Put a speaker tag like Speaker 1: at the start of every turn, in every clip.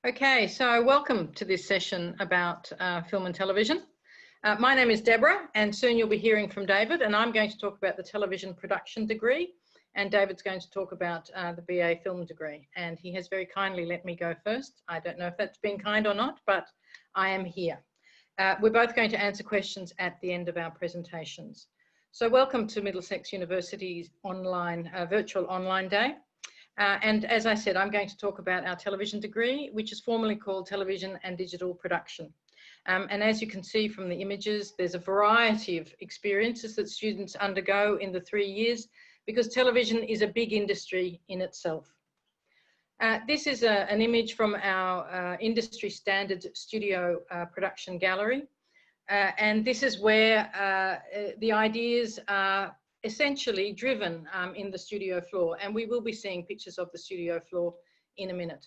Speaker 1: Okay, so welcome to this session about film and television. My name is Deborah, and soon you'll be hearing from David, and I'm going to talk about the television production degree, and David's going to talk about the BA film degree, and he has very kindly let me go first. I don't know if that's been kind or not, but I am here. We're both going to answer questions at the end of our presentations. So welcome to Middlesex University's online, virtual online day. And as I said, I'm going to talk about our television degree, which is formally called Television and Digital Production. And as you can see from the images, there's a variety of experiences that students undergo in the 3 years because television is a big industry in itself. This is an image from our industry standard studio production gallery. And this is where the ideas are essentially driven in the studio floor, and we will be seeing pictures of the studio floor in a minute.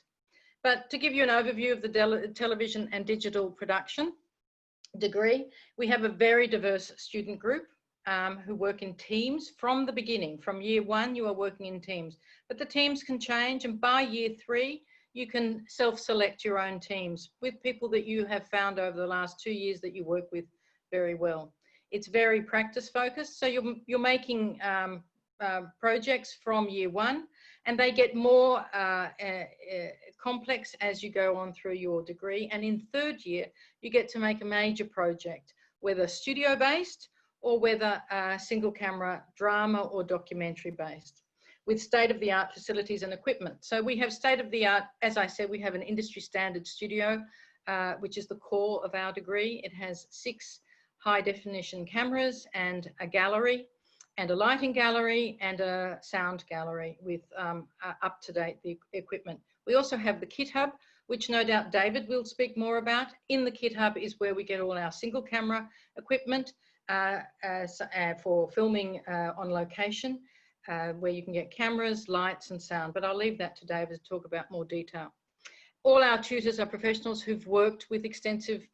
Speaker 1: But to give you an overview of the television and digital production degree, we have a very diverse student group who work in teams from the beginning. From year one, you are working in teams, but the teams can change, and by year 3, you can self-select your own teams with people that you have found over the last 2 years that you work with very well. It's very practice focused, so you're making projects from year 1, and they get more complex as you go on through your degree. And in 3rd year, you get to make a major project, whether studio based or whether single camera drama or documentary based, with state-of-the-art facilities and equipment. So we have state-of-the-art, as I said, we have an industry standard studio, which is the core of our degree. It has 6 high-definition cameras and a gallery and a lighting gallery and a sound gallery with up-to-date equipment. We also have the Kit Hub, which no doubt David will speak more about. In the Kit Hub is where we get all our single camera equipment for filming on location, where you can get cameras, lights and sound, but I'll leave that to David to talk about more detail. All our tutors are professionals who've worked with extensive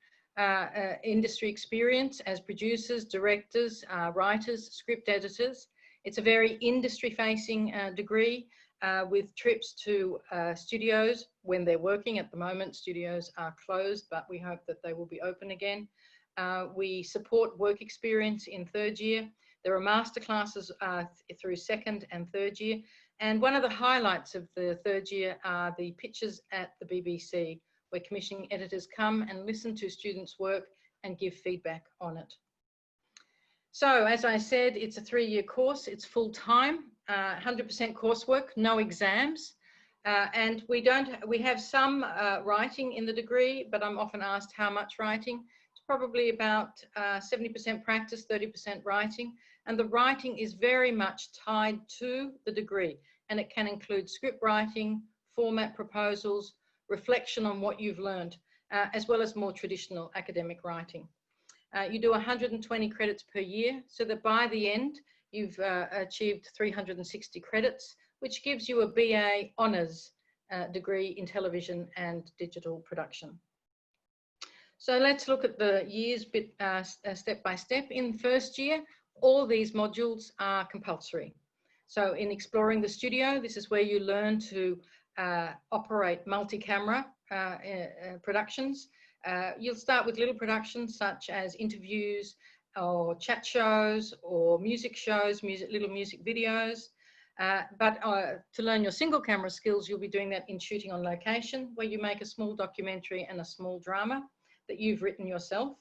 Speaker 1: industry experience as producers, directors, writers, script editors. It's a very industry-facing degree with trips to studios when they're working. At the moment, studios are closed, but we hope that they will be open again. We support work experience in 3rd year. There are masterclasses through 2nd and 3rd year. And one of the highlights of the 3rd year are the pitches at the BBC, where commissioning editors come and listen to students' work and give feedback on it. So, as I said, it's a 3-year course. It's full-time, 100% coursework, no exams. And we have some writing in the degree, but I'm often asked how much writing. It's probably about 70% practice, 30% writing. And the writing is very much tied to the degree. And it can include script writing, format proposals, reflection on what you've learned, as well as more traditional academic writing. You do 120 credits per year, so that by the end, you've achieved 360 credits, which gives you a BA honours degree in television and digital production. So let's look at the years step by step. In 1st year, all these modules are compulsory. So in exploring the studio, this is where you learn to operate multi-camera productions. You'll start with little productions such as interviews or chat shows or music shows, little music videos. But to learn your single camera skills, you'll be doing that in shooting on location, where you make a small documentary and a small drama that you've written yourself.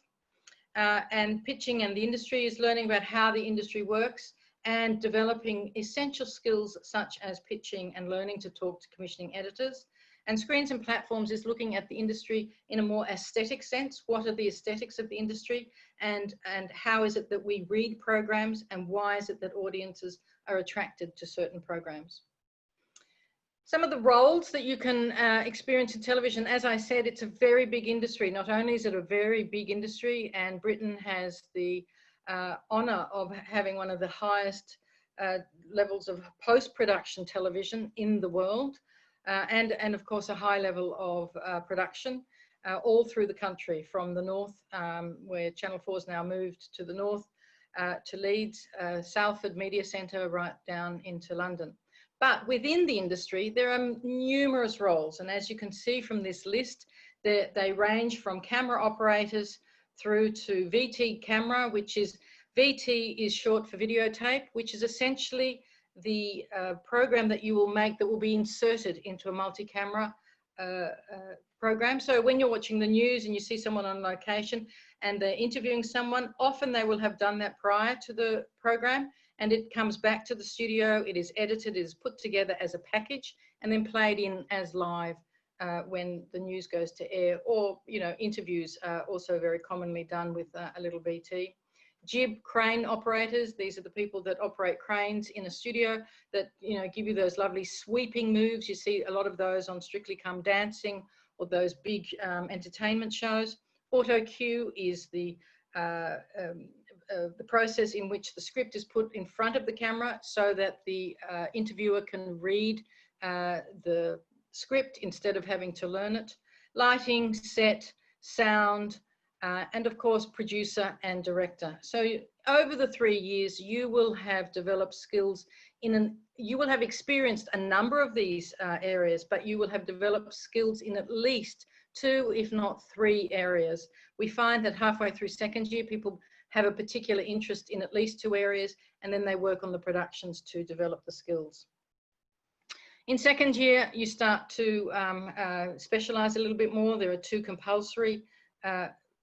Speaker 1: And pitching and the industry is learning about how the industry works and developing essential skills such as pitching and learning to talk to commissioning editors. And screens and platforms is looking at the industry in a more aesthetic sense. What are the aesthetics of the industry, and how is it that we read programs, and why is it that audiences are attracted to certain programs? Some of the roles that you can experience in television, as I said, it's a very big industry. Not only is it a very big industry, and Britain has the honour of having one of the highest levels of post-production television in the world, and of course a high level of production all through the country, from the north, where Channel 4's now moved to the north, to Leeds, Salford Media Centre, right down into London. But within the industry, there are numerous roles. And as you can see from this list, they range from camera operators through to VT camera, which is, VT is short for videotape, which is essentially the program that you will make that will be inserted into a multi-camera program. So when you're watching the news and you see someone on location and they're interviewing someone, often they will have done that prior to the program, and it comes back to the studio, it is edited, it is put together as a package and then played in as live when the news goes to air, or, you know, interviews are also very commonly done with a little VT. Jib crane operators, these are the people that operate cranes in a studio that, you know, give you those lovely sweeping moves. You see a lot of those on Strictly Come Dancing or those big entertainment shows. Auto cue is the process in which the script is put in front of the camera so that the interviewer can read the script instead of having to learn it. Lighting, set, sound, and of course, producer and director. So over the 3 years, you will have developed skills you will have experienced a number of these areas, but you will have developed skills in at least 2, if not 3 areas. We find that halfway through second year, people have a particular interest in at least 2 areas, and then they work on the productions to develop the skills. In second year, you start to specialize a little bit more. There are 2 compulsory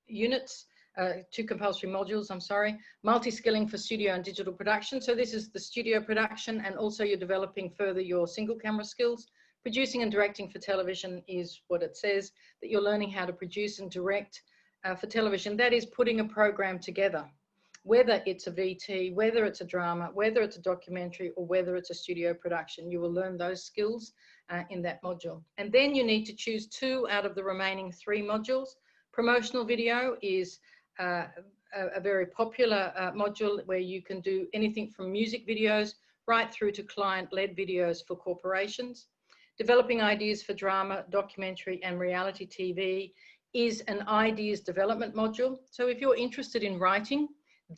Speaker 1: units, 2 compulsory modules, I'm sorry, multi-skilling for studio and digital production. So this is the studio production, and also you're developing further your single camera skills. Producing and directing for television is what it says, that you're learning how to produce and direct for television. That is putting a program together, whether it's a VT, whether it's a drama, whether it's a documentary, or whether it's a studio production. You will learn those skills in that module. And then you need to choose 2 out of the remaining 3 modules. Promotional video is a very popular module where you can do anything from music videos right through to client-led videos for corporations. Developing ideas for drama, documentary, and reality TV is an ideas development module. So if you're interested in writing,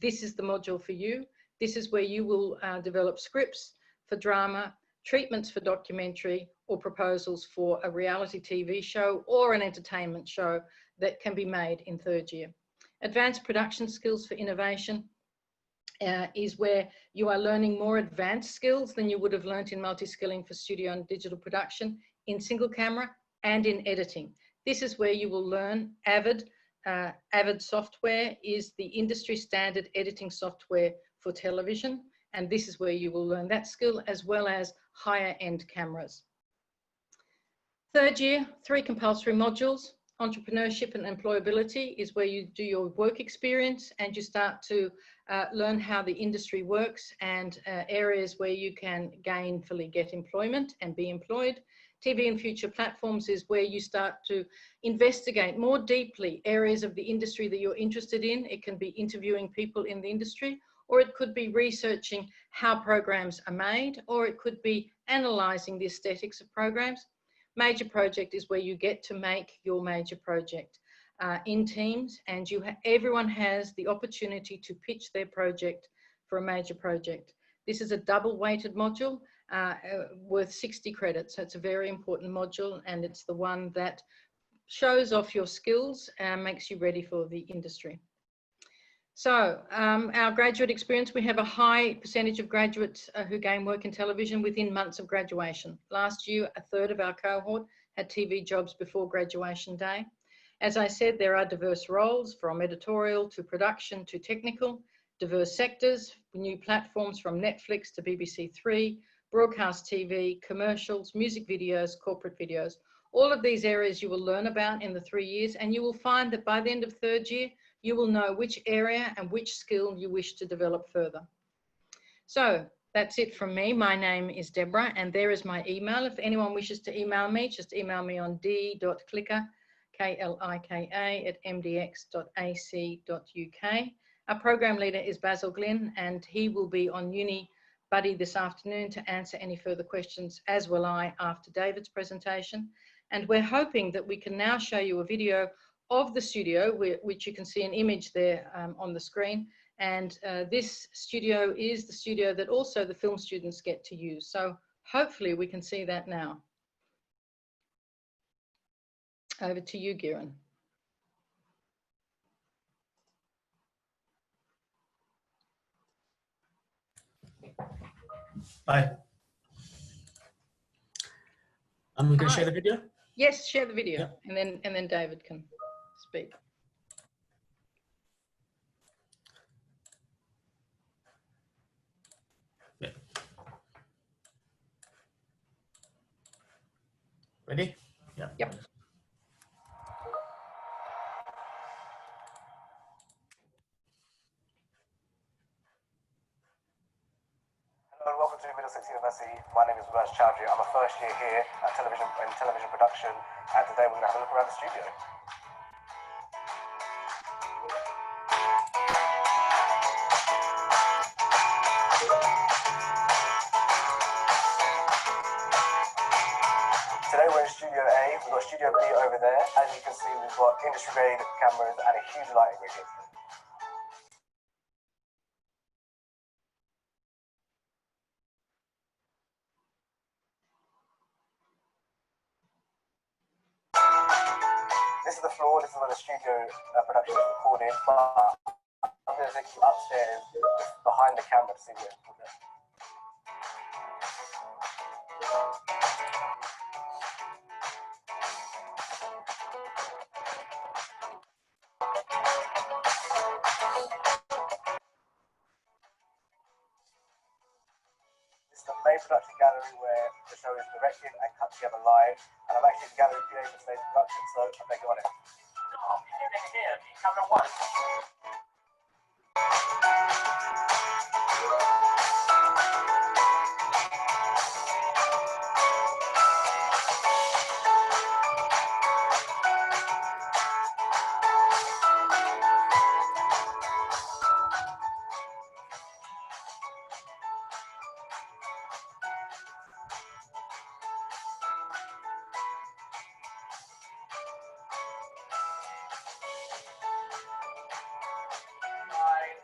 Speaker 1: this is the module for you. This is where you will develop scripts for drama, treatments for documentary, or proposals for a reality TV show or an entertainment show that can be made in third year. Advanced production skills for innovation is where you are learning more advanced skills than you would have learnt in multi-skilling for studio and digital production in single camera and in editing. This is where you will learn Avid. Avid software is the industry standard editing software for television, and this is where you will learn that skill, as well as higher end cameras. Third year, 3 compulsory modules. Entrepreneurship and employability is where you do your work experience and you start to learn how the industry works and areas where you can gainfully get employment and be employed. TV and future platforms is where you start to investigate more deeply areas of the industry that you're interested in. It can be interviewing people in the industry, or it could be researching how programs are made, or it could be analysing the aesthetics of programs. Major project is where you get to make your major project in teams, and everyone has the opportunity to pitch their project for a major project. This is a double weighted module worth 60 credits. So it's a very important module, and it's the one that shows off your skills and makes you ready for the industry. So our graduate experience, we have a high percentage of graduates who gain work in television within months of graduation. Last year, 1/3 of our cohort had TV jobs before graduation day. As I said, there are diverse roles from editorial to production to technical, diverse sectors, new platforms from Netflix to BBC Three, broadcast TV, commercials, music videos, corporate videos. All of these areas you will learn about in the 3 years, and you will find that by the end of third year, you will know which area and which skill you wish to develop further. So that's it from me. My name is Deborah, and there is my email. If anyone wishes to email me, just email me on d.klika, Klika, @mdx.ac.uk. Our program leader is Basil Glynn, and he will be on Uni Buddy this afternoon to answer any further questions, as will I after David's presentation. And we're hoping that we can now show you a video of the studio, which you can see an image there on the screen. And this studio is the studio that also the film students get to use. So Hopefully we can see that now. Over to you, Giran.
Speaker 2: Hi. I'm going to share the video?
Speaker 1: Yes, share the video,
Speaker 2: yep.
Speaker 1: and then David can speak.
Speaker 2: Yeah. Ready? Yeah.
Speaker 1: Yep.
Speaker 3: Hello and welcome to Middlesex University. My name is Raj Chowdhury. I'm a first year here at television production, and today we're going to have a look around the studio. Today we're in Studio A, we've got Studio B over there. As you can see, we've got industry-grade cameras and a huge lighting rig here. This is the floor, this is where the studio production is recorded, but I'm going to take you upstairs behind the camera to see where it's put there. This is the main production gallery where the show is directed and cut together live, and I'm actually the gallery PA for today's production, so I'll take you on it. Oh, here, camera one.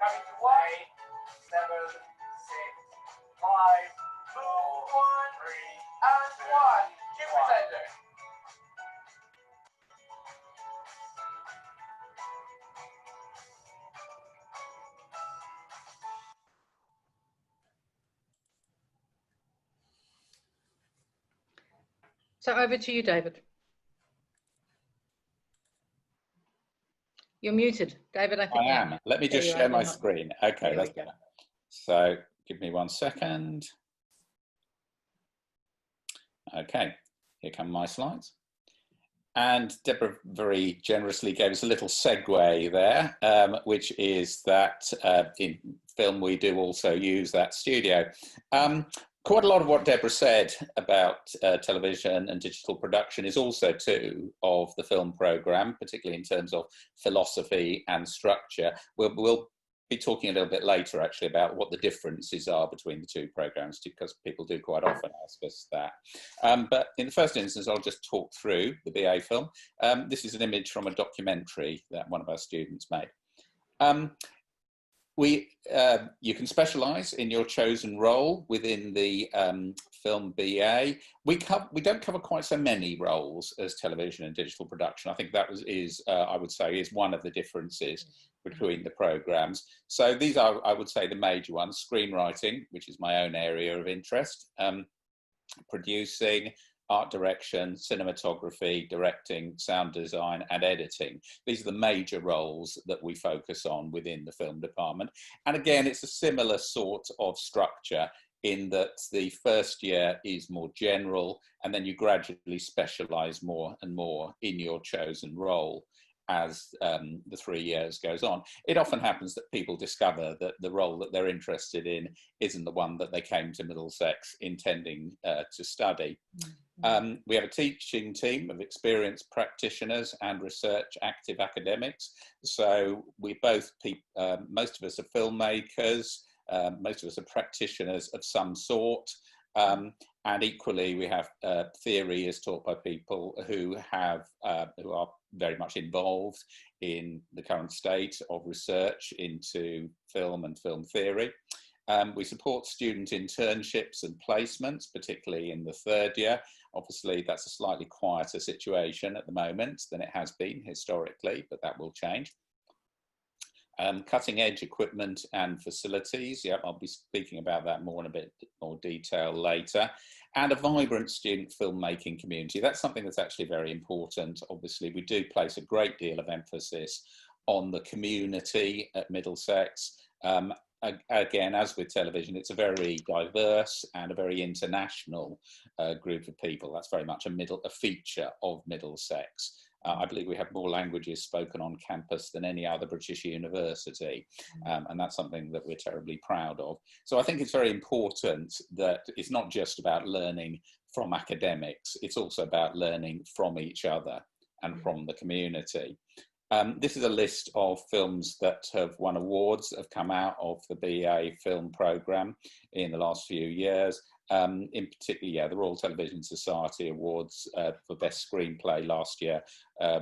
Speaker 3: Coming to 8, 7, 6, 5, 4, 3, and 1. Cue presenter.
Speaker 1: So over to you, David. You're muted, David. I think
Speaker 4: I am. Let me just share my screen. Okay, that's better. So give me 1 second. Okay, here come my slides. And Deborah very generously gave us a little segue there, which is that in film we do also use that studio. Quite a lot of what Deborah said about television and digital production is also too of the film programme, particularly in terms of philosophy and structure. We'll be talking a little bit later actually about what the differences are between the two programmes, because people do quite often ask us that. But in the first instance, I'll just talk through the BA film. This is an image from a documentary that one of our students made. You can specialise in your chosen role within the film BA. We don't cover quite so many roles as television and digital production. I think that I would say, is one of the differences between the programmes. So these are, I would say, the major ones: screenwriting, which is my own area of interest, producing, art direction, cinematography, directing, sound design, and editing. These are the major roles that we focus on within the film department. And again, it's a similar sort of structure in that the first year is more general, and then you gradually specialise more and more in your chosen role as the 3 years goes on. It often happens that people discover that the role that they're interested in isn't the one that they came to Middlesex intending to study. We have a teaching team of experienced practitioners and research active academics. So we both, most of us are filmmakers, most of us are practitioners of some sort. And equally, we have theory is taught by people who are very much involved in the current state of research into film and film theory. We support student internships and placements, particularly in the third year. Obviously, that's a slightly quieter situation at the moment than it has been historically, but that will change. Cutting edge equipment and facilities. Yeah, I'll be speaking about that more in a bit more detail later. And a vibrant student filmmaking community. That's something that's actually very important. Obviously, we do place a great deal of emphasis on the community at Middlesex. Again, as with television, it's a very diverse and a very international group of people. That's very much a feature of Middlesex. I believe we have more languages spoken on campus than any other British university, and that's something that we're terribly proud of. So I think it's very important that it's not just about learning from academics, it's also about learning from each other and from the community. This is a list of films that have won awards, that have come out of the BA film programme in the last few years. In particular, the Royal Television Society Awards for Best Screenplay last year.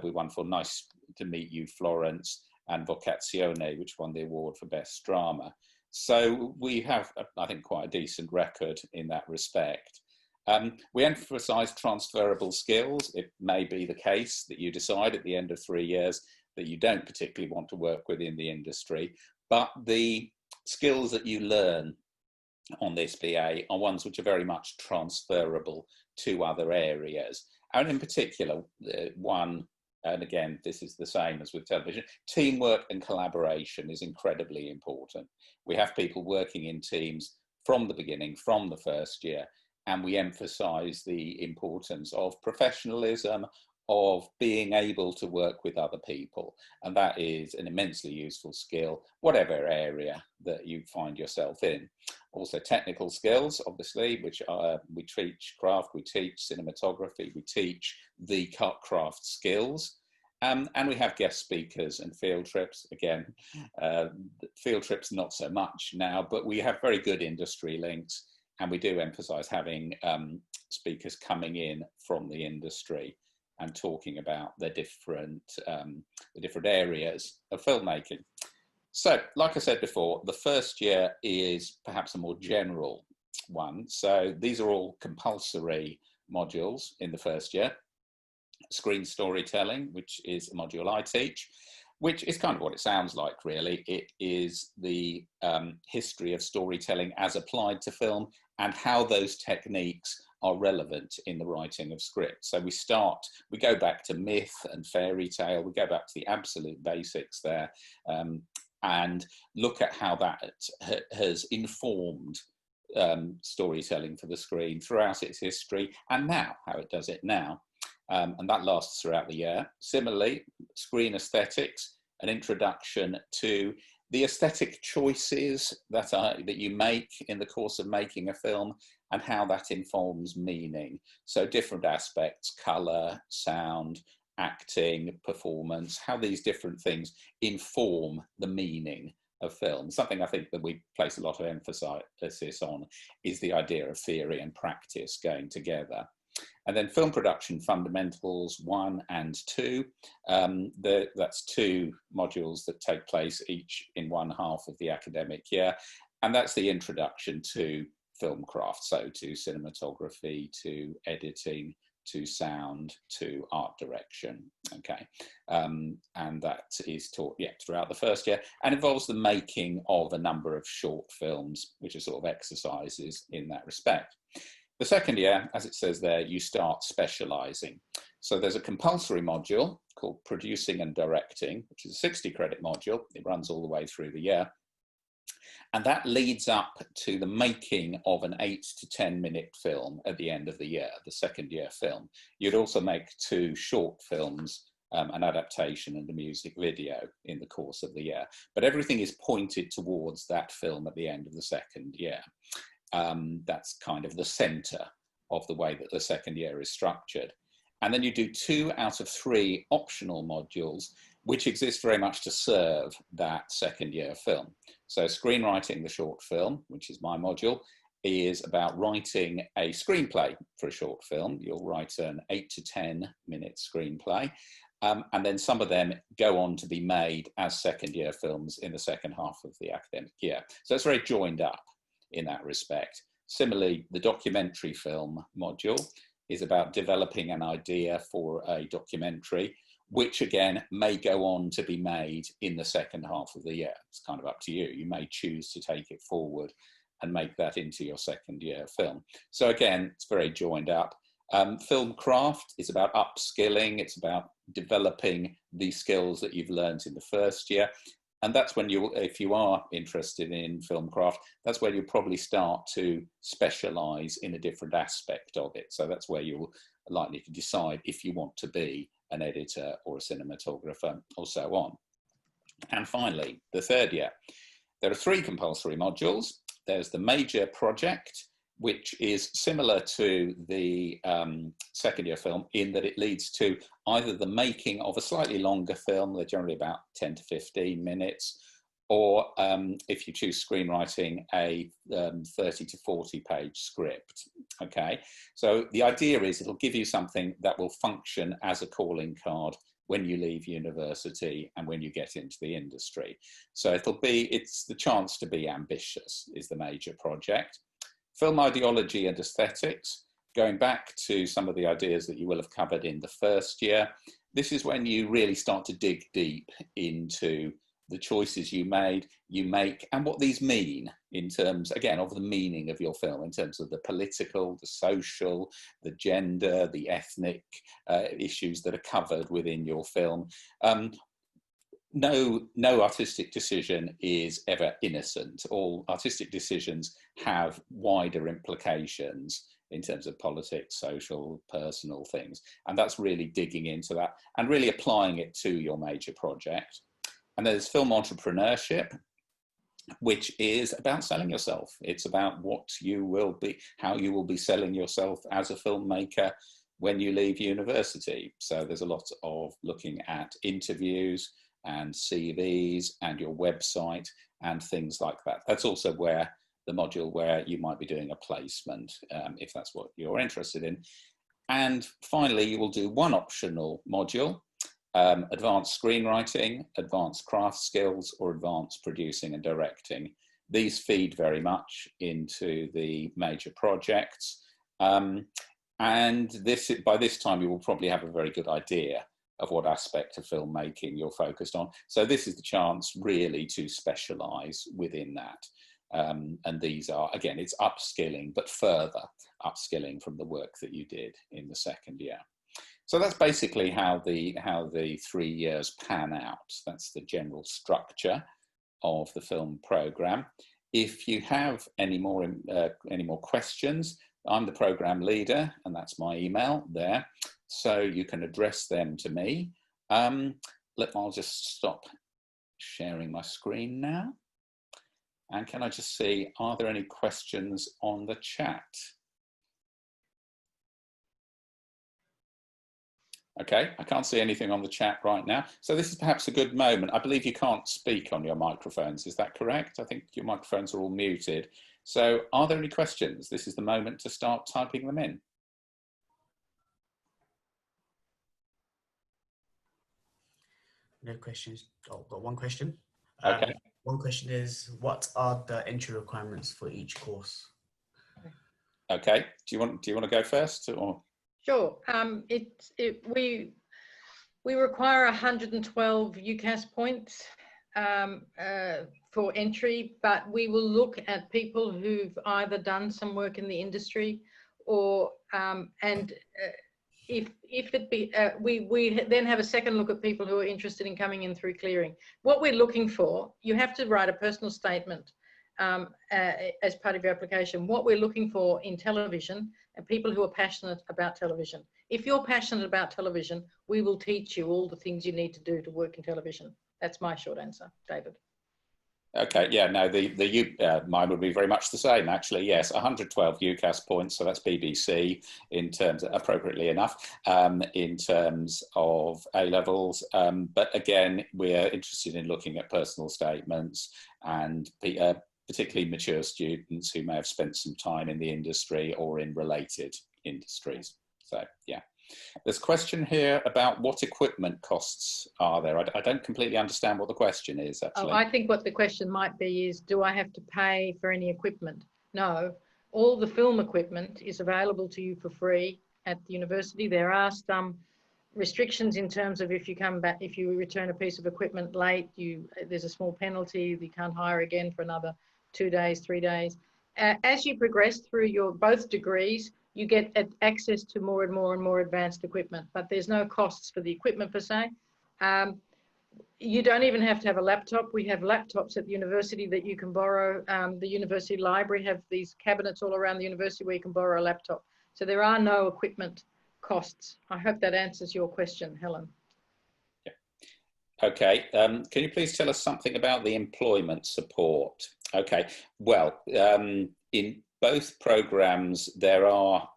Speaker 4: We won for Nice to Meet You, Florence, and Vocazione, which won the award for Best Drama. So we have, I think, quite a decent record in that respect. We emphasise transferable skills. It may be the case that you decide at the end of 3 years that you don't particularly want to work within the industry, but the skills that you learn on this BA are ones which are very much transferable to other areas. And in particular, one, and again, this is the same as with television, teamwork and collaboration is incredibly important. We have people working in teams from the beginning, from the first year, and we emphasize the importance of professionalism, of being able to work with other people. And that is an immensely useful skill, whatever area that you find yourself in. Also technical skills, obviously, which we teach craft, we teach cinematography, we teach the craft skills. And we have guest speakers and field trips. Again, field trips, not so much now, but we have very good industry links. And we do emphasize having speakers coming in from the industry and talking about the different areas of filmmaking. So, like I said before, the first year is perhaps a more general one. So these are all compulsory modules in the first year. Screen storytelling, which is a module I teach, which is kind of what it sounds like, really. It is the history of storytelling as applied to film and how those techniques are relevant in the writing of scripts. So we go back to myth and fairy tale, we go back to the absolute basics there, and look at how that has informed storytelling for the screen throughout its history, and now, how it does it now. And that lasts throughout the year. Similarly, screen aesthetics, an introduction to the aesthetic choices that you make in the course of making a film and how that informs meaning. So different aspects, colour, sound, acting, performance, how these different things inform the meaning of film. Something I think that we place a lot of emphasis on is the idea of theory and practice going together. And then film production fundamentals 1 and 2. That's 2 modules that take place each in one half of the academic year. And that's the introduction to filmcraft, so to cinematography, to editing, to sound, to art direction. Okay, and that is taught throughout the first year and involves the making of a number of short films, which are sort of exercises in that respect. The second year, as it says there, you start specialising. So there's a compulsory module called Producing and Directing, which is a 60-credit module. It runs all the way through the year. And that leads up to the making of an 8 to 10-minute film at the end of the year, the second year film. You'd also make 2 short films, an adaptation and a music video in the course of the year. But everything is pointed towards that film at the end of the second year. That's kind of the centre of the way that the second year is structured. And then you do 2 out of 3 optional modules, which exist very much to serve that second year film. So screenwriting the short film, which is my module, is about writing a screenplay for a short film. You'll write an 8 to 10-minute screenplay. And then some of them go on to be made as second year films in the second half of the academic year. So it's very joined up in that respect. Similarly, the documentary film module is about developing an idea for a documentary, which again may go on to be made in the second half of the year. It's kind of up to you. You may choose to take it forward and make that into your second year film. So again, it's very joined up. Film craft is about upskilling. It's about developing the skills that you've learned in the first year. And that's when you, if you are interested in film craft, that's where you'll probably start to specialize in a different aspect of it. So that's where you're likely to decide if you want to be an editor or a cinematographer or so on. And finally, the third year. There are 3 compulsory modules. There's the major project, which is similar to the second year film in that it leads to either the making of a slightly longer film, they're generally about 10 to 15 minutes, or if you choose screenwriting, a 30 to 40 page script. Okay, so the idea is it'll give you something that will function as a calling card when you leave university and when you get into the industry. So it's the chance to be ambitious is the major project. Film ideology and aesthetics, going back to some of the ideas that you will have covered in the first year. This is when you really start to dig deep into the choices you make, and what these mean in terms, again, of the meaning of your film, in terms of the political, the social, the gender, the ethnic issues that are covered within your film. No artistic decision is ever innocent. All artistic decisions have wider implications in terms of politics, social, personal things. And that's really digging into that and really applying it to your major project. And there's film entrepreneurship, which is about selling yourself. It's about what you will be, how you will be selling yourself as a filmmaker when you leave university. So there's a lot of looking at interviews and CVs and your website and things like that. That's also where the module where you might be doing a placement, if that's what you're interested in. And finally, you will do one optional module, advanced screenwriting, advanced craft skills, or advanced producing and directing. These feed very much into the major projects. And by this time, you will probably have a very good idea of what aspect of filmmaking you're focused on. So this is the chance really to specialize within that. And these are, again, it's upskilling, but further upskilling from the work that you did in the second year. So that's basically how the 3 years pan out. That's the general structure of the film program. If you have any more questions, I'm the program leader, and that's my email there. So you can address them to me. I'll just stop sharing my screen now. And can I just see, are there any questions on the chat? Okay, I can't see anything on the chat right now. So this is perhaps a good moment. I believe you can't speak on your microphones. Is that correct? I think your microphones are all muted. So are there any questions? This is the moment to start typing them in.
Speaker 2: No questions. Oh, got one question.
Speaker 4: Okay.
Speaker 2: One question is, what are the entry requirements for each course?
Speaker 4: Okay. Do you want to go first, or?
Speaker 1: Sure. We require 112 UCAS points for entry, but we will look at people who've either done some work in the industry or we then have a second look at people who are interested in coming in through clearing. What we're looking for, you have to write a personal statement as part of your application. What we're looking for in television are people who are passionate about television. If you're passionate about television, we will teach you all the things you need to do to work in television. That's my short answer, David.
Speaker 4: Okay, yeah, no, mine would be very much the same, actually. Yes, 112 UCAS points, so that's BBC in terms of, appropriately enough, in terms of A-levels. But again, we're interested in looking at personal statements and particularly mature students who may have spent some time in the industry or in related industries. So, yeah. There's a question here about what equipment costs are there. I don't completely understand what the question is, actually.
Speaker 1: Oh, I think what the question might be is, do I have to pay for any equipment? no, all the film equipment is available to you for free at the university. There are some restrictions in terms of if you come back, if you return a piece of equipment late, there's a small penalty. You can't hire again for another 2 days, 3 days. As you progress through your both degrees, you get access to more and more and more advanced equipment, but there's no costs for the equipment per se. You don't even have to have a laptop. We have laptops at the university that you can borrow. The university library have these cabinets all around the university where you can borrow a laptop. So there are no equipment costs. I hope that answers your question, Helen.
Speaker 4: Yeah. Okay, can you please tell us something about the employment support? Okay, well, in both programs, there are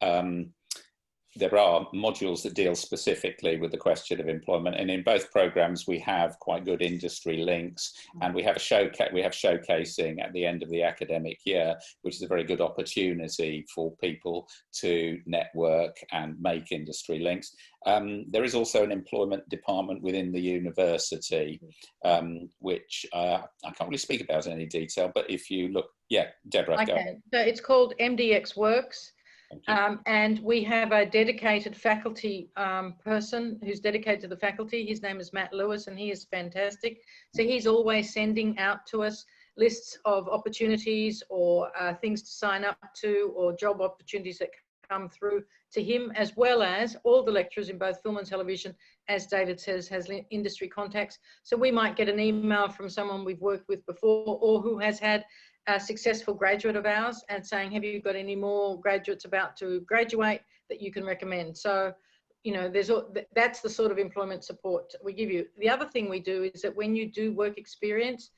Speaker 4: modules that deal specifically with the question of employment, and in both programs we have quite good industry links, and we have showcasing at the end of the academic year, which is a very good opportunity for people to network and make industry links. There is also an employment department within the university, which I can't really speak about in any detail, but if you look, yeah, Deborah,
Speaker 1: I can. So it's called MDX Works. And we have a dedicated faculty person who's dedicated to the faculty. His name is Matt Lewis, and he is fantastic. So he's always sending out to us lists of opportunities or things to sign up to, or job opportunities that come through to him, as well as all the lecturers in both film and television, as David says, has industry contacts. So we might get an email from someone we've worked with before, or who has had a successful graduate of ours, and saying, have you got any more graduates about to graduate that you can recommend? So, you know, that's the sort of employment support we give you. The other thing we do is that when you do work experience,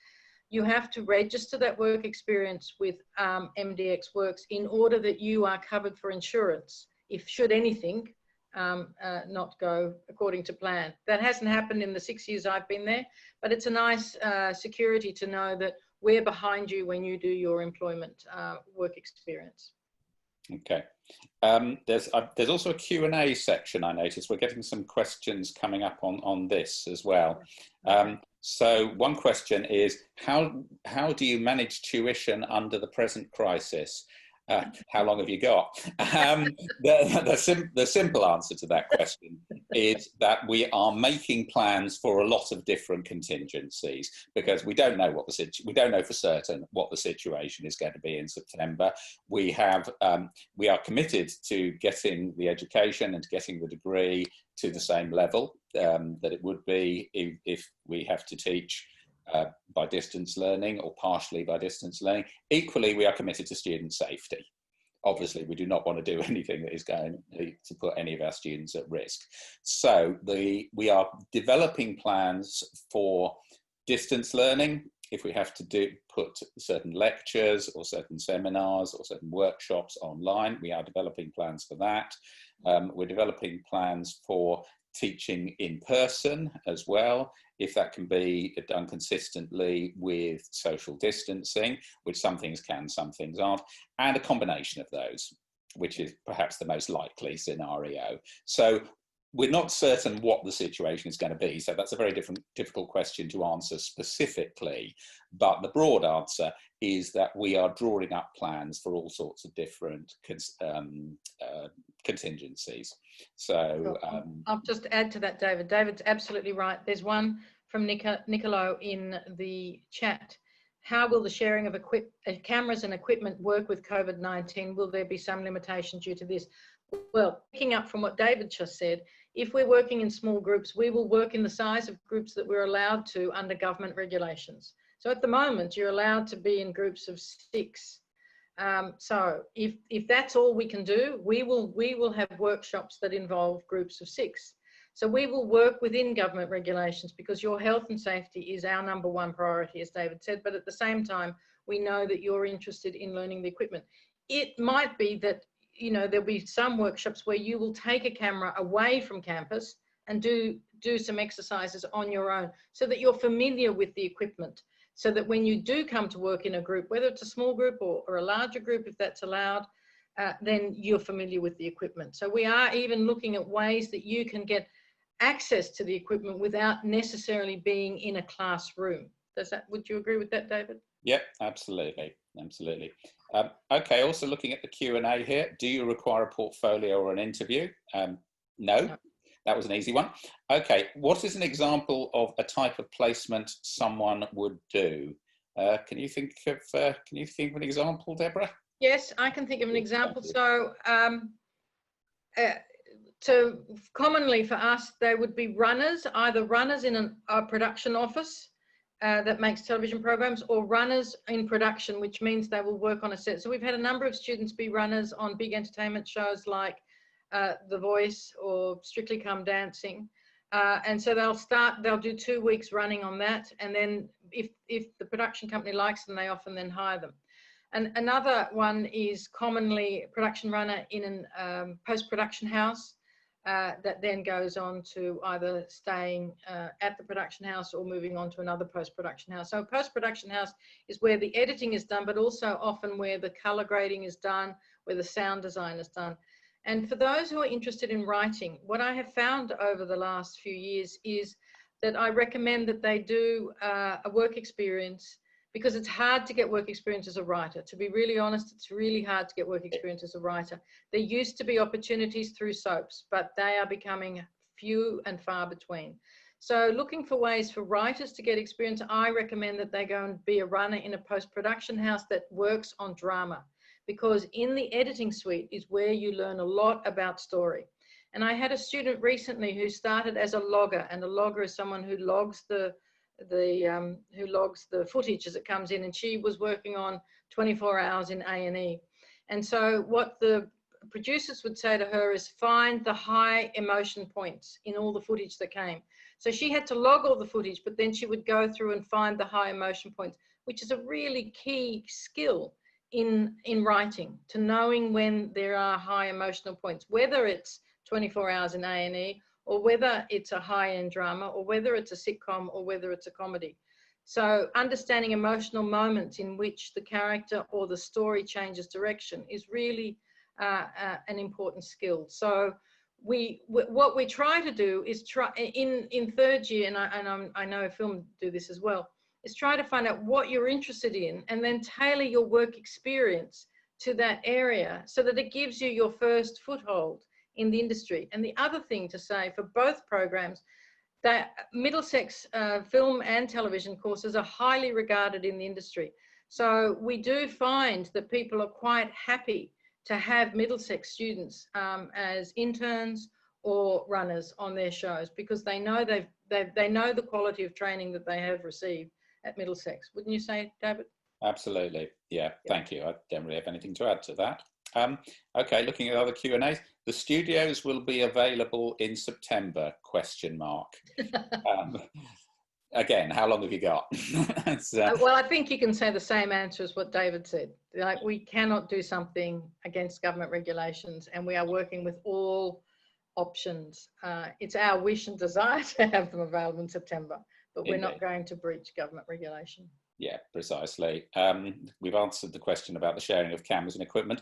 Speaker 1: you have to register that work experience with MDX Works in order that you are covered for insurance if should anything not go according to plan. That hasn't happened in the 6 years I've been there, but it's a nice security to know that we're behind you when you do your employment work experience.
Speaker 4: Okay. There's also a Q&A section, I noticed. We're getting some questions coming up on this as well. So one question is, how do you manage tuition under the present crisis? How long have you got? The simple answer to that question is that we are making plans for a lot of different contingencies, because we don't know for certain what the situation is going to be in September. We are committed to getting the education and to getting the degree to the same level that it would be if we have to teach by distance learning or partially by distance learning. Equally, we are committed to student safety. Obviously, we do not want to do anything that is going to put any of our students at risk. So we are developing plans for distance learning. If we have to put certain lectures or certain seminars or certain workshops online, we are developing plans for that. We're developing plans for teaching in person as well, if that can be done consistently with social distancing, which some things can, some things aren't, and a combination of those, which is perhaps the most likely scenario. So we're not certain what the situation is going to be, so that's a very difficult question to answer specifically, but the broad answer is that we are drawing up plans for all sorts of different contingencies. So
Speaker 1: I'll just add to that, David. David's absolutely right. There's one from Nicolo in the chat. How will the sharing of cameras and equipment work with COVID-19? Will there be some limitation due to this? Well, picking up from what David just said, if we're working in small groups, we will work in the size of groups that we're allowed to under government regulations. So at the moment, you're allowed to be in groups of 6. So if that's all we can do, we will have workshops that involve groups of 6. So we will work within government regulations, because your health and safety is our #1 priority, as David said, but at the same time, we know that you're interested in learning the equipment. It might be that, you know, there'll be some workshops where you will take a camera away from campus and do some exercises on your own, so that you're familiar with the equipment, so that when you do come to work in a group, whether it's a small group or a larger group, if that's allowed, then you're familiar with the equipment. So we are even looking at ways that you can get access to the equipment without necessarily being in a classroom. Would you agree with that, David?
Speaker 4: Yep, absolutely, absolutely. Okay, also looking at the Q&A here, do you require a portfolio or an interview? No, that was an easy one. Okay, what is an example of a type of placement someone would do? Can you think of an example, Deborah?
Speaker 1: Yes, I can think of an example. So commonly for us, they would be runners, either runners in a production office that makes television programs, or runners in production, which means they will work on a set. So we've had a number of students be runners on big entertainment shows like The Voice or Strictly Come Dancing. And so they'll do 2 weeks running on that. And then if the production company likes them, they often then hire them. And another one is commonly production runner in a post-production house that then goes on to either staying at the production house or moving on to another post-production house. So a post-production house is where the editing is done, but also often where the color grading is done, where the sound design is done. And for those who are interested in writing, what I have found over the last few years is that I recommend that they do a work experience, because it's hard to get work experience as a writer. To be really honest, it's really hard to get work experience as a writer. There used to be opportunities through soaps, but they are becoming few and far between. So looking for ways for writers to get experience, I recommend that they go and be a runner in a post-production house that works on drama, because in the editing suite is where you learn a lot about story. And I had a student recently who started as a logger, and a logger is someone who logs the footage as it comes in, and she was working on 24 hours in A&E. And so what the producers would say to her is, find the high emotion points in all the footage that came. So she had to log all the footage, but then she would go through and find the high emotion points, which is a really key skill in writing, to knowing when there are high emotional points, whether it's 24 hours in A&E, or whether it's a high-end drama, or whether it's a sitcom, or whether it's a comedy. So understanding emotional moments in which the character or the story changes direction is really an important skill. So what we try to do is in third year, and I know film do this as well, is try to find out what you're interested in and then tailor your work experience to that area so that it gives you your first foothold in the industry. And the other thing to say for both programs, that Middlesex film and television courses are highly regarded in the industry. So we do find that people are quite happy to have Middlesex students as interns or runners on their shows, because they know they know the quality of training that they have received at Middlesex. Wouldn't you say, David?
Speaker 4: Absolutely. Yeah. Thank you. I don't really have anything to add to that. Okay, looking at other Q&As, the studios will be available in September, ? Again, how long have you got?
Speaker 1: Well, I think you can say the same answer as what David said. Like, we cannot do something against government regulations, and we are working with all options. It's our wish and desire to have them available in September, but we're not going to breach government regulation.
Speaker 4: Yeah, precisely. We've answered the question about the sharing of cameras and equipment.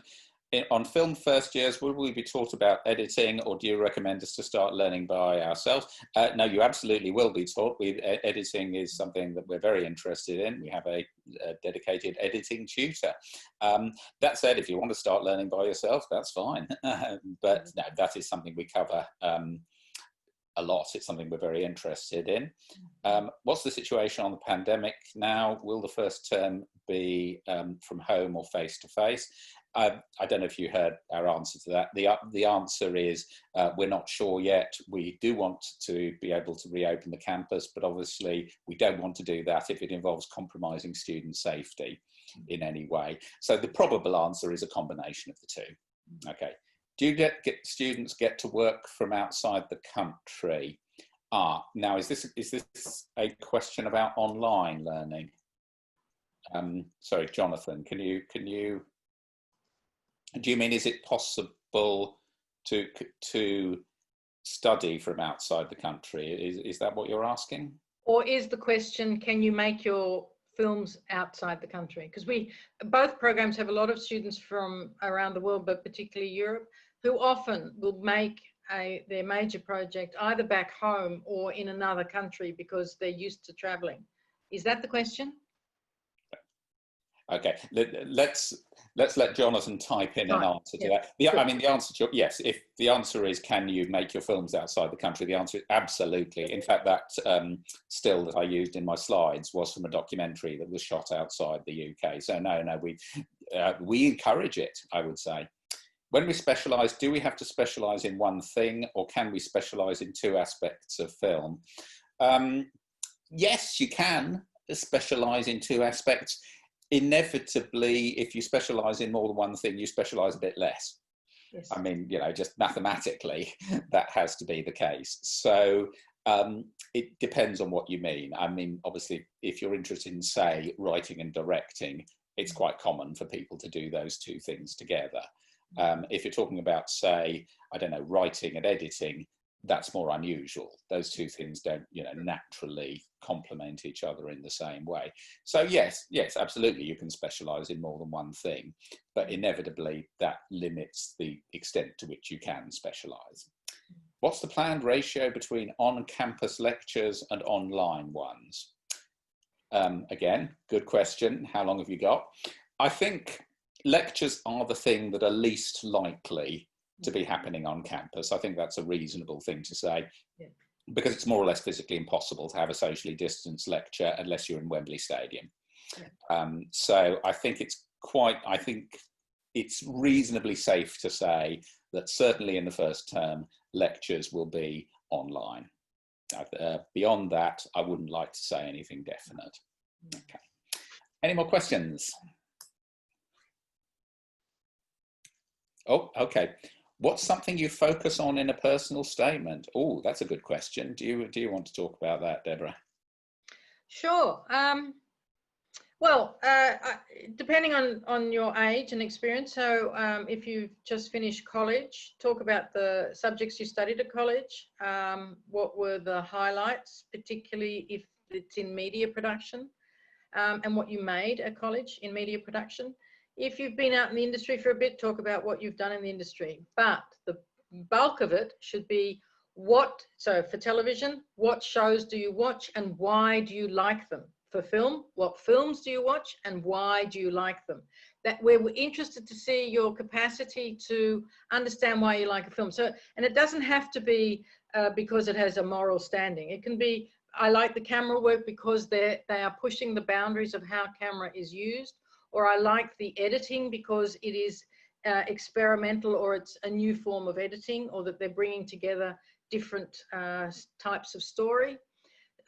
Speaker 4: On film first years, will we be taught about editing, or do you recommend us to start learning by ourselves? No, you absolutely will be taught. Editing is something that we're very interested in. We have a dedicated editing tutor. That said, if you want to start learning by yourself, that's fine. But no, that is something we cover a lot. It's something we're very interested in. What's the situation on the pandemic now? Will the first term be from home or face-to-face? I don't know if you heard our answer to that. The answer is we're not sure yet. We do want to be able to reopen the campus, but obviously we don't want to do that if it involves compromising student safety in any way. So the probable answer is a combination of the two. Okay. Do you get students get to work from outside the country? Now is this a question about online learning? Sorry, Jonathan, do you mean, is it possible to study from outside the country? Is that what you're asking? Or
Speaker 1: is the question, can you make your films outside the country? Because both programs have a lot of students from around the world, but particularly Europe, who often will make their major project either back home or in another country because they're used to traveling. Is that the question?
Speaker 4: Okay, let's let Jonathan type in an answer to that. I mean, the answer to yes. If the answer is, can you make your films outside the country? The answer is absolutely. In fact, that still that I used in my slides was from a documentary that was shot outside the UK. So no, we encourage it, I would say. When we specialise, do we have to specialise in one thing, or can we specialise in two aspects of film? Yes, you can specialise in two aspects. Inevitably, if you specialise in more than one thing, you specialise a bit less. Yes. I mean, you know, just mathematically, that has to be the case. So it depends on what you mean. I mean, obviously, if you're interested in, say, writing and directing, it's quite common for people to do those two things together. If you're talking about, say, I don't know, writing and editing, that's more unusual. Those two things don't, you know, naturally complement each other in the same way. So yes, absolutely, you can specialise in more than one thing, but inevitably that limits the extent to which you can specialise. What's the planned ratio between on-campus lectures and online ones? Again, good question. How long have you got? I think lectures are the thing that are least likely to be happening on campus. I think that's a reasonable thing to say, because it's more or less physically impossible to have a socially distanced lecture unless you're in Wembley Stadium. So I think it's reasonably safe to say that certainly in the first term, lectures will be online. Beyond that, I wouldn't like to say anything definite. Okay. Any more questions? Oh, okay. What's something you focus on in a personal statement? Oh, that's a good question. Do you want to talk about that, Deborah?
Speaker 1: Sure. Well, depending on your age and experience. So if you've just finished college, talk about the subjects you studied at college. What were the highlights, particularly if it's in media production, and what you made at college in media production. If you've been out in the industry for a bit, talk about what you've done in the industry. But the bulk of it should be so for television, what shows do you watch and why do you like them? For film, what films do you watch and why do you like them? That we're interested to see your capacity to understand why you like a film. So, and it doesn't have to be because it has a moral standing. It can be, I like the camera work because they are pushing the boundaries of how camera is used, or I like the editing because it is experimental, or it's a new form of editing, or that they're bringing together different types of story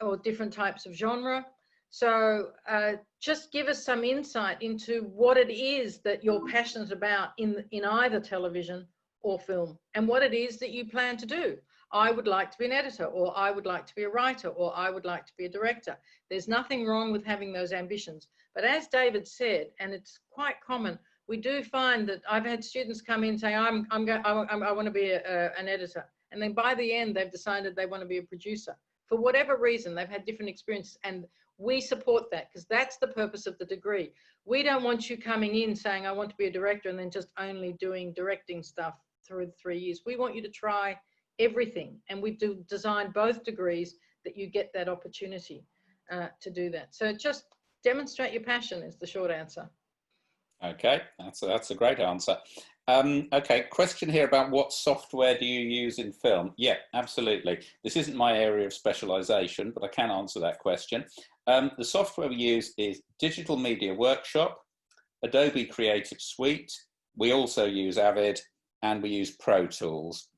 Speaker 1: or different types of genre. So just give us some insight into what it is that you're passionate about in either television or film, and what it is that you plan to do. I would like to be an editor, or I would like to be a writer, or I would like to be a director. There's nothing wrong with having those ambitions. But as David said, and it's quite common, we do find that I've had students come in saying, I want to be an editor. And then by the end, they've decided they want to be a producer. For whatever reason, they've had different experiences, and we support that, because that's the purpose of the degree. We don't want you coming in saying, I want to be a director, and then just only doing directing stuff through the 3 years. We want you to try everything, and we do design both degrees that you get that opportunity to do that. So just demonstrate your passion is the short answer.
Speaker 4: Okay, that's a great answer. Okay, question here about what software do you use in film? Yeah, absolutely. This isn't my area of specialization, but I can answer that question. The software we use is Digital Media Workshop, Adobe Creative Suite. We also use Avid, and we use Pro Tools.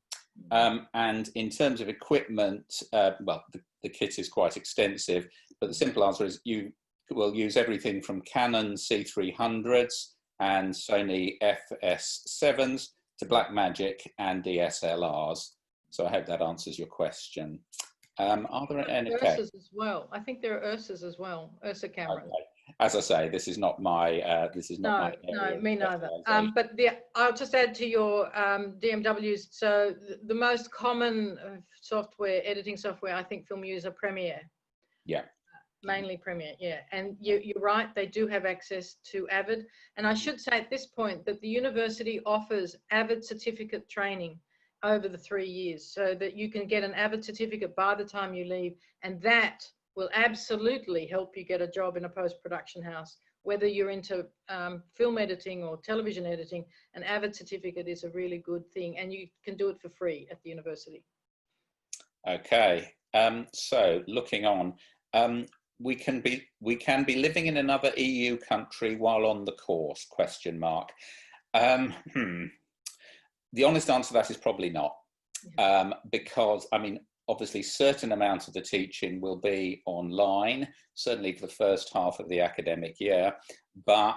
Speaker 4: And in terms of equipment, well, the kit is quite extensive, but the simple answer is you will use everything from Canon C300s and Sony FS7s to Blackmagic and DSLRs. So I hope that answers your question. Are there any? Okay.
Speaker 1: Ursas as well. I think there are Ursas as well. Ursa cameras. Okay.
Speaker 4: As I say, this is not my. My
Speaker 1: no, me neither. But I'll just add to your DMWs. So the most common software, editing software, I think film use are Premiere.
Speaker 4: Yeah.
Speaker 1: Mainly Premiere, yeah. And you're right, they do have access to Avid. And I should say at this point that the university offers Avid certificate training over the 3 years, so that you can get an Avid certificate by the time you leave, and that will absolutely help you get a job in a post-production house whether you're into film editing or television editing, an AVID certificate is a really good thing, and you can do it for free at the university.
Speaker 4: Okay, so looking on, we can be living in another EU country while on the course, question mark. The honest answer to that is probably not, because, I mean, obviously certain amount of the teaching will be online, certainly for the first half of the academic year, but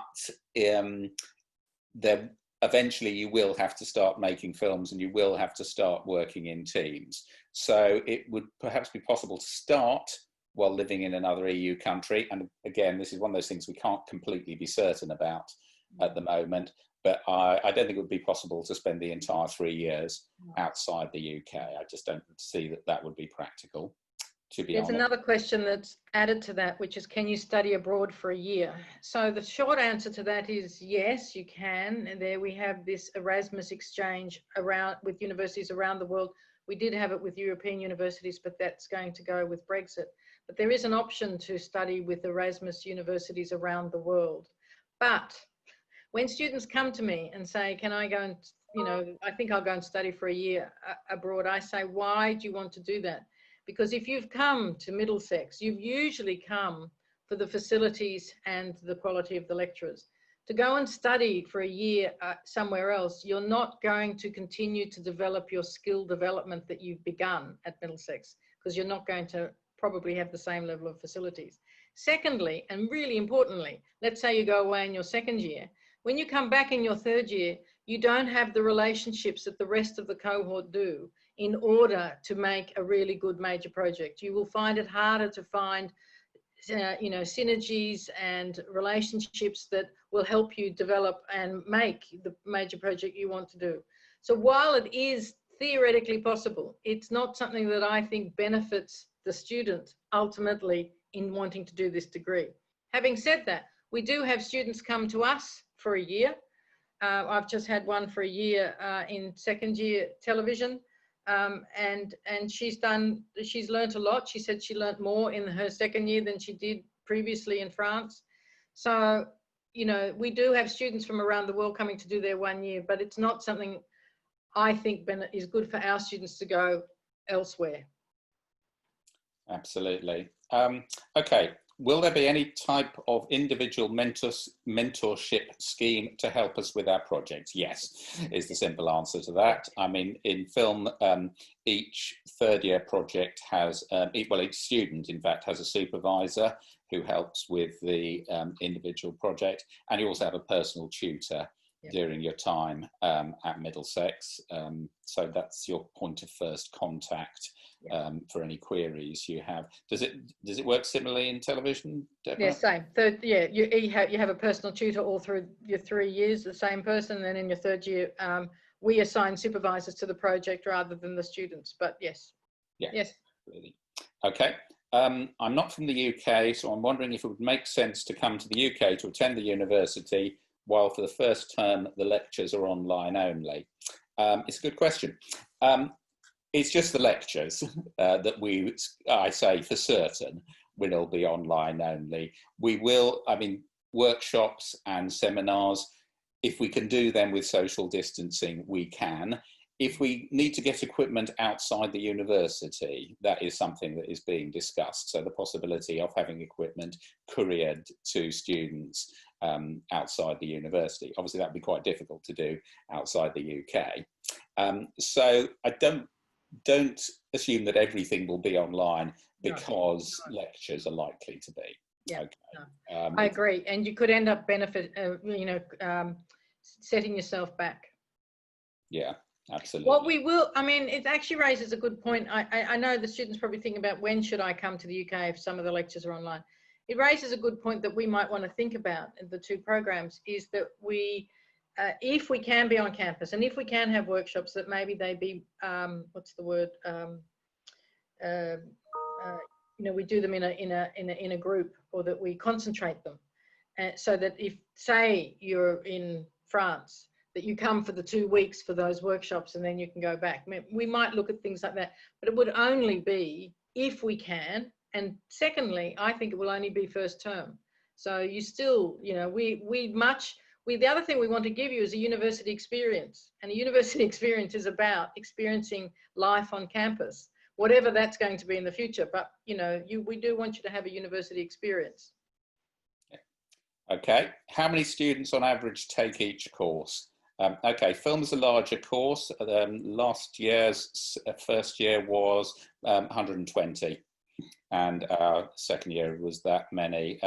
Speaker 4: there eventually you will have to start making films and you will have to start working in teams. So it would perhaps be possible to start while living in another EU country. And again, this is one of those things we can't completely be certain about at the moment, but I don't think it would be possible to spend the entire 3 years outside the UK. I just don't see that that would be practical, to be honest.
Speaker 1: There's another question that's added to that, which is, can you study abroad for a year? So the short answer to that is yes, you can. And there we have this Erasmus exchange around with universities around the world. We did have it with European universities, but that's going to go with Brexit. But there is an option to study with Erasmus universities around the world. But when students come to me and say, can I go and, you know, I think I'll go and study for a year abroad, I say, why do you want to do that? Because if you've come to Middlesex, you've usually come for the facilities and the quality of the lecturers. To go and study for a year somewhere else, you're not going to continue to develop your skill development that you've begun at Middlesex, because you're not going to probably have the same level of facilities. Secondly, and really importantly, let's say you go away in your second year. When you come back in your third year, you don't have the relationships that the rest of the cohort do in order to make a really good major project. You will find it harder to find you know, synergies and relationships that will help you develop and make the major project you want to do. So while it is theoretically possible, it's not something that I think benefits the student ultimately in wanting to do this degree. Having said that, we do have students come to us for a year. I've just had one for a year in second year television, and she's learnt a lot. She said she learnt more in her second year than she did previously in France. So, you know, we do have students from around the world coming to do their 1 year, but it's not something I think is good for our students to go elsewhere.
Speaker 4: Absolutely. Okay. Will there be any type of individual mentorship scheme to help us with our projects? Yes, is the simple answer to that. I mean, in film, each third year project has, well, each student, in fact, has a supervisor who helps with the individual project. And you also have a personal tutor during your time at Middlesex. So that's your point of first contact. For any queries you have. Does it work similarly in television, Deborah?
Speaker 1: Yeah, same. Third, yeah, you have a personal tutor all through your 3 years, the same person. And then in your third year, we assign supervisors to the project rather than the students. But yes, yes.
Speaker 4: Really. Okay. I'm not from the UK, so I'm wondering if it would make sense to come to the UK to attend the university, while for the first term the lectures are online only. It's a good question. It's just the lectures that I say for certain, will all be online only. We will, I mean, workshops and seminars, if we can do them with social distancing, we can. If we need to get equipment outside the university, that is something that is being discussed. So the possibility of having equipment couriered to students outside the university. Obviously, that would be quite difficult to do outside the UK. So I don't assume that everything will be online, because lectures are likely to be.
Speaker 1: Yeah,
Speaker 4: okay.
Speaker 1: no. I agree. And you could end up setting yourself back.
Speaker 4: Yeah, absolutely.
Speaker 1: What we will, I mean, it actually raises a good point. I know the students probably think about, when should I come to the UK if some of the lectures are online? It raises a good point that we might want to think about in the two programs, is that we, if we can be on campus and if we can have workshops, that maybe they be, what's the word? You know, we do them in a group, or that we concentrate them, so that if, say, you're in France, that you come for the 2 weeks for those workshops and then you can go back. I mean, we might look at things like that, but it would only be if we can. And secondly, I think it will only be first term. So you still, you know, the other thing we want to give you is a university experience, and a university experience is about experiencing life on campus, whatever that's going to be in the future. But, you know, we do want you to have a university experience.
Speaker 4: Okay, how many students on average take each course? Okay, film is a larger course. Last year's first year was 120, and our second year was that many.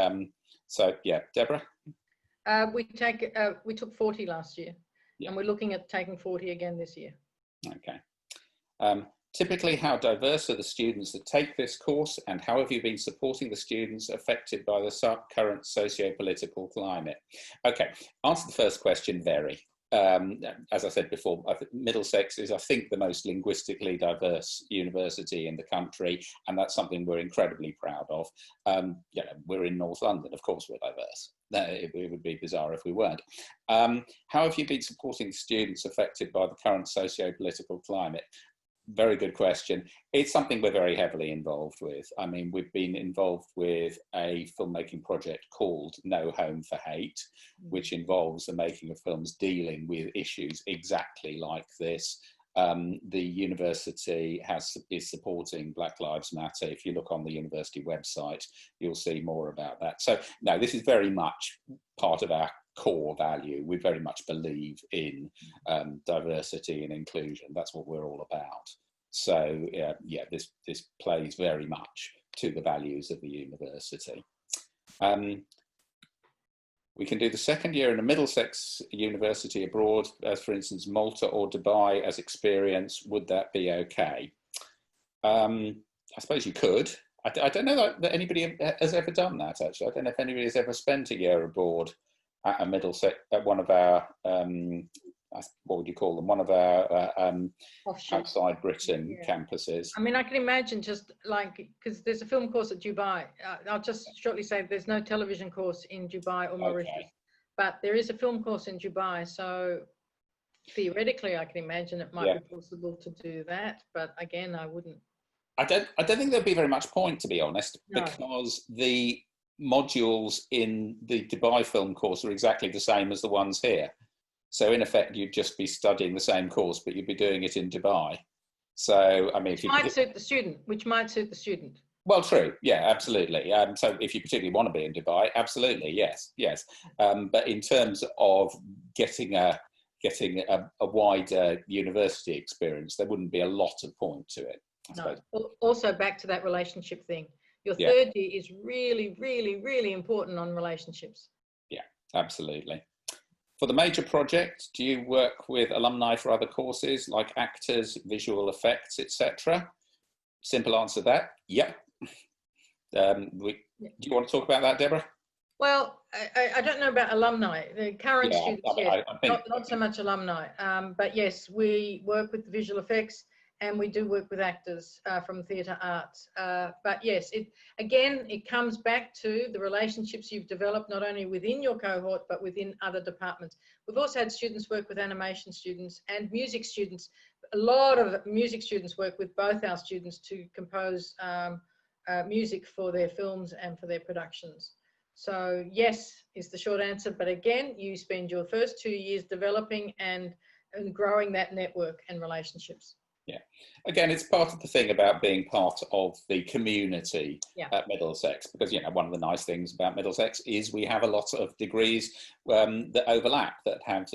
Speaker 4: So yeah, Deborah?
Speaker 1: We took 40 last year, yeah, and we're looking at taking 40 again this year.
Speaker 4: Okay. Typically, how diverse are the students that take this course, and how have you been supporting the students affected by the current socio-political climate? Okay, answer the first question, very. As I said before, Middlesex is, I think, the most linguistically diverse university in the country, and that's something we're incredibly proud of. You know, we're in North London, of course we're diverse. It would be bizarre if we weren't. How have you been supporting students affected by the current socio-political climate? Very good question. It's something we're very heavily involved with. I mean, we've been involved with a filmmaking project called No Home for Hate, which involves the making of films dealing with issues exactly like this. The university is supporting Black Lives Matter. If you look on the university website, you'll see more about that. So no, this is very much part of our core value. We very much believe in diversity and inclusion. That's what we're all about. So yeah, this plays very much to the values of the university. We can do the second year in a Middlesex university abroad, as for instance Malta or Dubai as experience. Would that be okay? I suppose you could. I don't know that anybody has ever done that, actually. I don't know if anybody has ever spent a year abroad at a Middlesex, at one of our, what would you call them? One of our outside Britain campuses.
Speaker 1: I mean, I can imagine just like, because there's a film course at Dubai. I'll just shortly say there's no television course in Dubai or Mauritius, but there is a film course in Dubai. So theoretically, I can imagine it might be possible to do that. But again, I wouldn't.
Speaker 4: I don't think there'd be very much point, to be honest, because the modules in the Dubai film course are exactly the same as the ones here. So in effect, you'd just be studying the same course, but you'd be doing it in Dubai. So, I mean, if you
Speaker 1: might suit the student, which might suit the student.
Speaker 4: Well, true. Yeah, absolutely. So if you particularly want to be in Dubai, absolutely. Yes. But in terms of getting a wider university experience, there wouldn't be a lot of point to it.
Speaker 1: No. Also back to that relationship thing. Your third year is really, really, really important on relationships. Yeah,
Speaker 4: absolutely. For the major project, do you work with alumni for other courses like actors, visual effects, etc.? Simple answer to that, yep. Do you want to talk about that, Deborah?
Speaker 1: Well, I don't know about alumni. The current students, not so much alumni. But yes, we work with the visual effects, and we do work with actors from theatre arts. But yes, it comes back to the relationships you've developed not only within your cohort, but within other departments. We've also had students work with animation students and music students. A lot of music students work with both our students to compose music for their films and for their productions. So yes is the short answer, but again, you spend your first 2 years developing and growing that network and relationships.
Speaker 4: Yeah, again, it's part of the thing about being part of the community at Middlesex, because, you know, one of the nice things about Middlesex is we have a lot of degrees that overlap, that have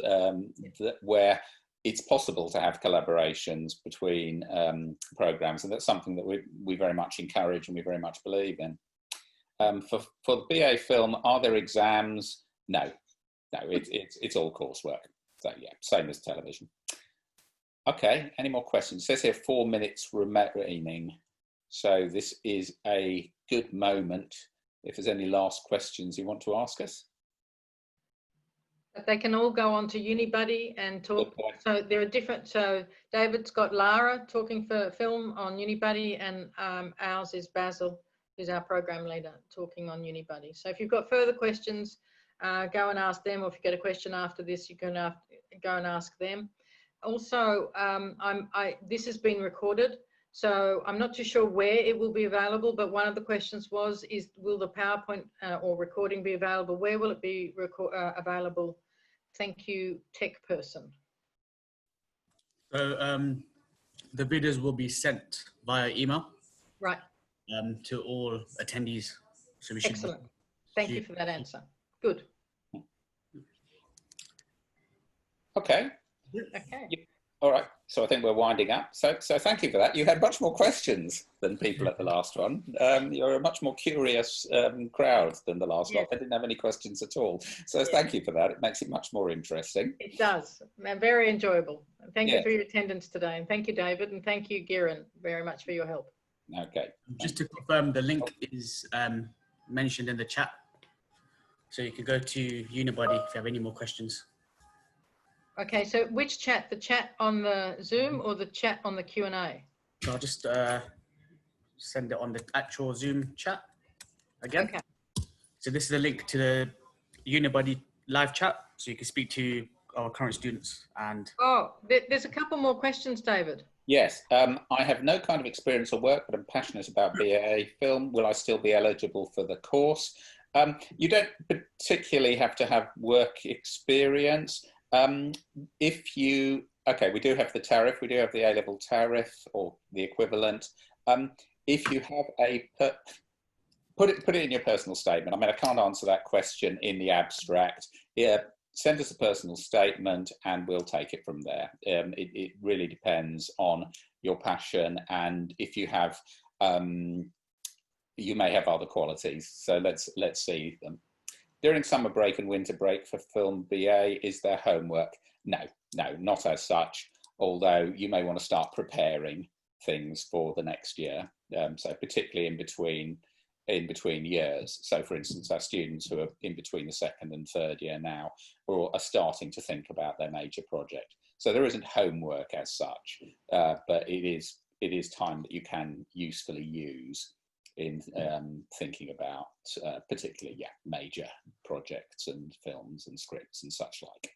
Speaker 4: where it's possible to have collaborations between programs, and that's something that we very much encourage and we very much believe in. For the BA film, are there exams? No, it's all coursework. So yeah, same as television. Okay, any more questions? It says here 4 minutes remaining. So this is a good moment if there's any last questions you want to ask us.
Speaker 1: But they can all go on to Unibuddy and talk. So there are different, so David's got Lara talking for film on Unibuddy, and ours is Basil, who's our program leader, talking on Unibuddy. So if you've got further questions, go and ask them, or if you get a question after this, you can go and ask them. Also, this has been recorded, So I'm not too sure where it will be available, but one of the questions was, will the PowerPoint or recording be available? Where will it be available? Thank you, tech person.
Speaker 2: So the videos will be sent via email.
Speaker 1: Right.
Speaker 2: To all attendees. So we should.
Speaker 1: Excellent. Thank you for that answer. Good.
Speaker 4: Okay.
Speaker 1: Okay.
Speaker 4: All right. So I think we're winding up. So thank you for that. You had much more questions than people at the last one. You're a much more curious crowd than the last lot. They didn't have any questions at all. So thank you for that. It makes it much more interesting.
Speaker 1: It does. And very enjoyable. Thank you for your attendance today. And thank you, David. And thank you, Giran, very much for your help.
Speaker 4: Okay.
Speaker 2: Just to confirm, the link is mentioned in the chat. So you can go to Unibody if you have any more questions.
Speaker 1: Okay, so which chat? The chat on the Zoom or the chat on the Q&A?
Speaker 2: So I'll just send it on the actual Zoom chat again.
Speaker 1: Okay.
Speaker 2: So this is a link to the Unibody live chat, so you can speak to our current students. And
Speaker 1: oh, there's a couple more questions, David.
Speaker 4: Yes, I have no kind of experience or work, but I'm passionate about BA film. Will I still be eligible for the course? You don't particularly have to have work experience. If you, okay, we do have the tariff, we do have the A-level tariff or the equivalent. If you have a, put it in your personal statement. I mean, I can't answer that question in the abstract. Yeah, send us a personal statement and we'll take it from there. It really depends on your passion, and if you have, you may have other qualities. So let's see them. During summer break and winter break for film BA, is there homework? No, not as such, although you may want to start preparing things for the next year. So particularly in between years. So for instance, our students who are in between the second and third year now are starting to think about their major project. So there isn't homework as such, but it is time that you can usefully use in thinking about particularly major projects and films and scripts and such like.